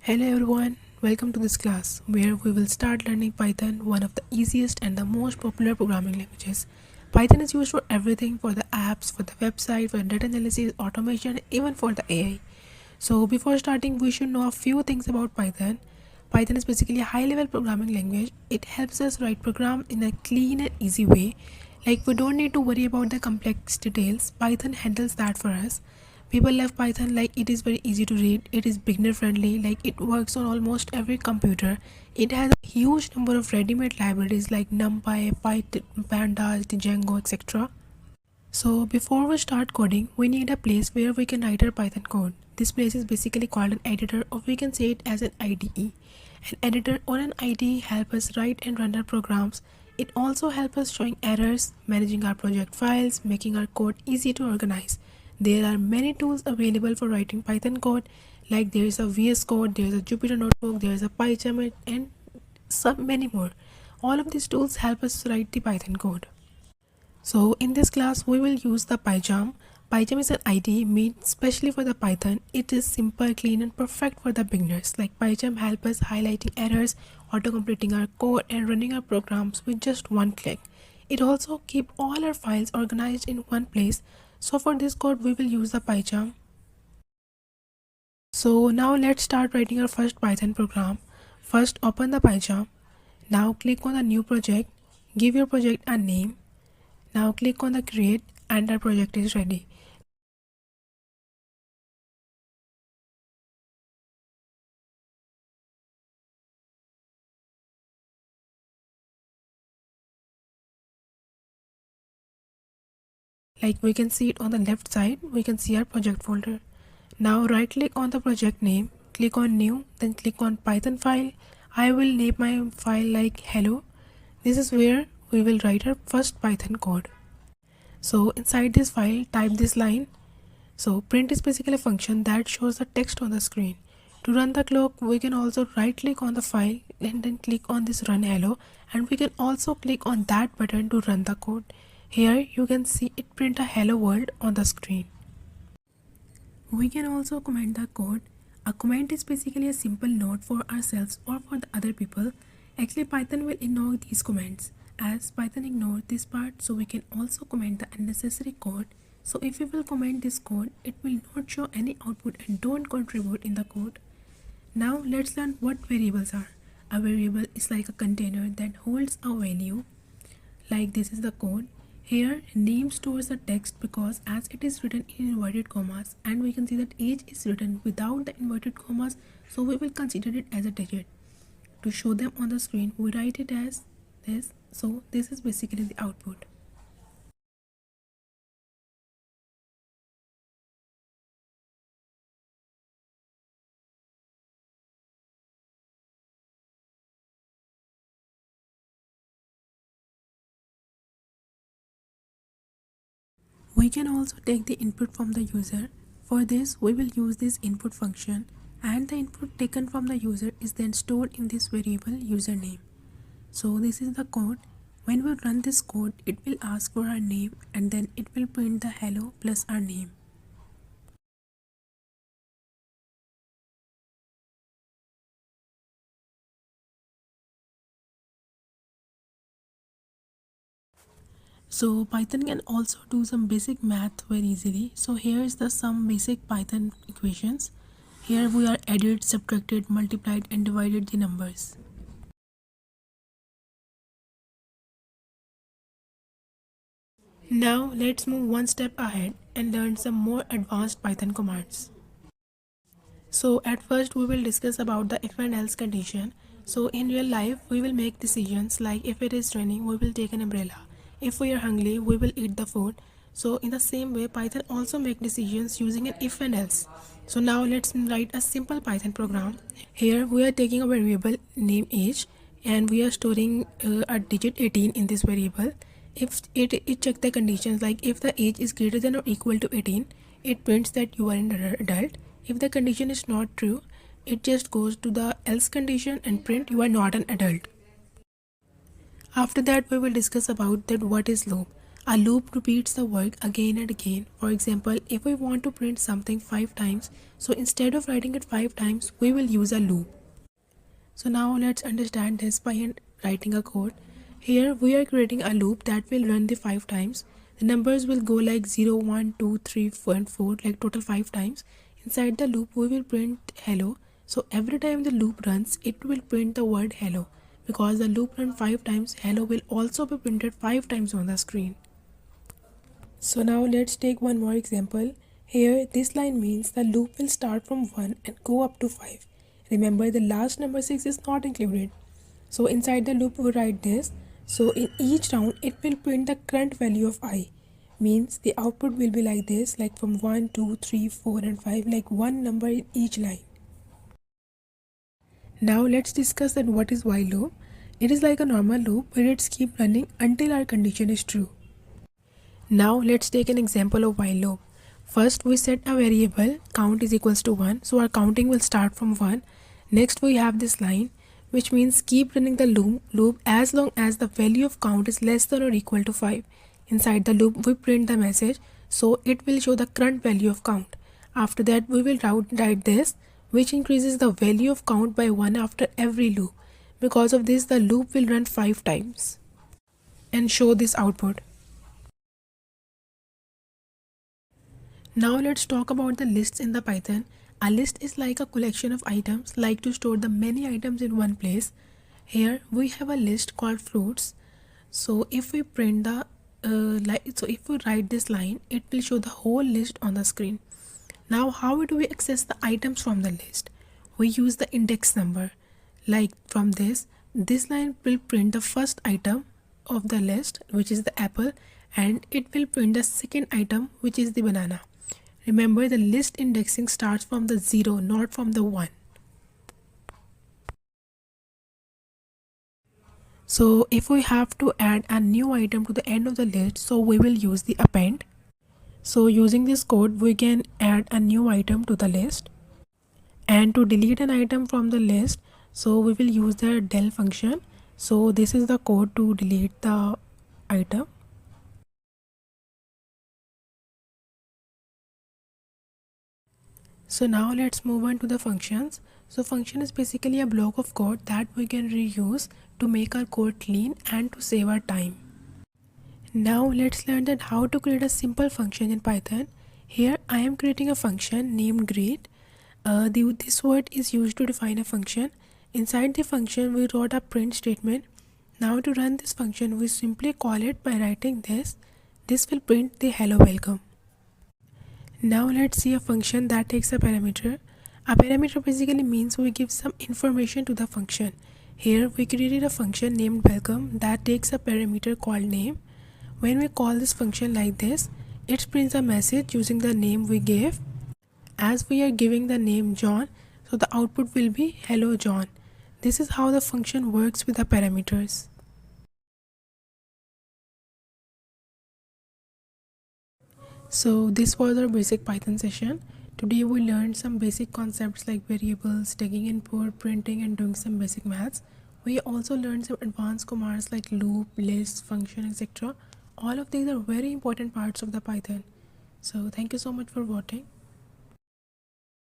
Hello everyone, welcome to this class where we will start learning Python, one of the easiest and the most popular programming languages. Python is used for everything, for the apps, for the website, for data analysis, automation, even for the AI. So before starting, we should know a few things about Python. Python is basically a high-level programming language. It helps us write programs in a clean and easy way. Like we don't need to worry about the complex details. Python handles that for us. People love Python, like it is very easy to read, it is beginner friendly, like it works on almost every computer. It has a huge number of ready-made libraries like NumPy, Python, Pandas, Django, etc. So before we start coding, we need a place where we can write our Python code. This place is basically called an editor, or we can say it as an IDE. An editor or an IDE help us write and run our programs. It also helps us showing errors, managing our project files, making our code easy to organize. There are many tools available for writing Python code, like there is a VS Code, there is a Jupyter notebook, there is a PyCharm, and some many more. All of these tools help us write the Python code. So in this class we will use the PyCharm. PyCharm is an IDE made specially for the Python. It is simple, clean and perfect for the beginners. Like PyCharm helps us highlighting errors, auto-completing our code and running our programs with just one click. It also keeps all our files organized in one place. So for this code we will use the PyCharm. So now let's start writing our first Python program. First open the PyCharm. Now click on the new project. Give your project a name. Now click on the create and our project is ready. Like we can see it on the left side, we can see our project folder. Now right click on the project name, click on new, then click on Python file. I will name my file like hello. This is where we will write our first Python code. So inside this file type this line. So print is basically a function that shows the text on the screen. To run the clock, we can also right click on the file and then click on this run hello, and we can also click on that button to run the code. Here you can see it print a hello world on the screen. We can also comment the code. A comment is basically a simple note for ourselves or for the other people. Actually Python will ignore these comments, as Python ignores this part, so we can also comment the unnecessary code. So if we will comment this code, it will not show any output and don't contribute in the code. Now let's learn what variables are. A variable is like a container that holds a value. Like this is the code. Here name stores the text because as it is written in inverted commas, and we can see that age is written without the inverted commas, so we will consider it as a digit. To show them on the screen, we write it as this. So this is basically the output. We can also take the input from the user. For this, we will use this input function, and the input taken from the user is then stored in this variable username. So this is the code. When we run this code, it will ask for our name and then it will print the hello plus our name. So Python can also do some basic math very easily. So here is some basic Python equations. Here we are added, subtracted, multiplied and divided the numbers. Now let's move one step ahead and learn some more advanced Python commands. So at first we will discuss about the if and else condition. So in real life we will make decisions like if it is raining we will take an umbrella. If we are hungry we will eat the food. So in the same way Python also make decisions using an if and else. So now let's write a simple Python program. Here we are taking a variable name age and we are storing a digit 18 in this variable. If it check the conditions like if the age is greater than or equal to 18, it prints that you are an adult. If the condition is not true, it just goes to the else condition and print you are not an adult. After that we will discuss about that what is loop. A loop repeats the work again and again. For example, if we want to print something 5 times, so instead of writing it 5 times, we will use a loop. So now let's understand this by writing a code. Here we are creating a loop that will run the 5 times. The numbers will go like 0, 1, 2, 3, 4 and 4, like total 5 times. Inside the loop we will print hello. So every time the loop runs, it will print the word hello. Because the loop runs 5 times, hello will also be printed 5 times on the screen. So now let's take one more example. Here this line means the loop will start from 1 and go up to 5. Remember, the last number 6 is not included. So inside the loop we write this. So in each round it will print the current value of I. Means the output will be like this, like from 1, 2, 3, 4 and 5, like one number in each line. Now let's discuss that what is while loop. It is like a normal loop where it's keep running until our condition is true. Now let's take an example of while loop. First we set a variable count is equals to 1, so our counting will start from 1. Next we have this line, which means keep running the loop as long as the value of count is less than or equal to 5. Inside the loop we print the message, so it will show the current value of count. After that we will write this, which increases the value of count by 1 after every loop. Because of this the loop will run 5 times and show this output. Now let's talk about the lists in the Python. A list is like a collection of items, like to store the many items in one place. Here we have a list called fruits. So if we print the if we write this line, it will show the whole list on the screen. Now how do we access the items from the list? We use the index number. Like from this line will print the first item of the list, which is the apple, and it will print the second item, which is the banana. Remember, the list indexing starts from the 0, not from the 1. So if we have to add a new item to the end of the list, so we will use the append. So using this code, we can add a new item to the list. And to delete an item from the list, so we will use the del function. So this is the code to delete the item. So now let's move on to the functions. So function is basically a block of code that we can reuse to make our code clean and to save our time. Now let's learn that how to create a simple function in Python. Here I am creating a function named greet. This word is used to define a function. Inside the function we wrote a print statement. Now to run this function we simply call it by writing this. This will print the hello welcome. Now let's see a function that takes a parameter. A parameter basically means we give some information to the function. Here we created a function named welcome that takes a parameter called name. When we call this function like this, it prints a message using the name we gave. As we are giving the name John, so the output will be hello John. This is how the function works with the parameters. So this was our basic Python session. Today we learned some basic concepts like variables, taking input, printing and doing some basic maths. We also learned some advanced commands like loop, list, function, etc. All of these are very important parts of the Python. So thank you so much for watching.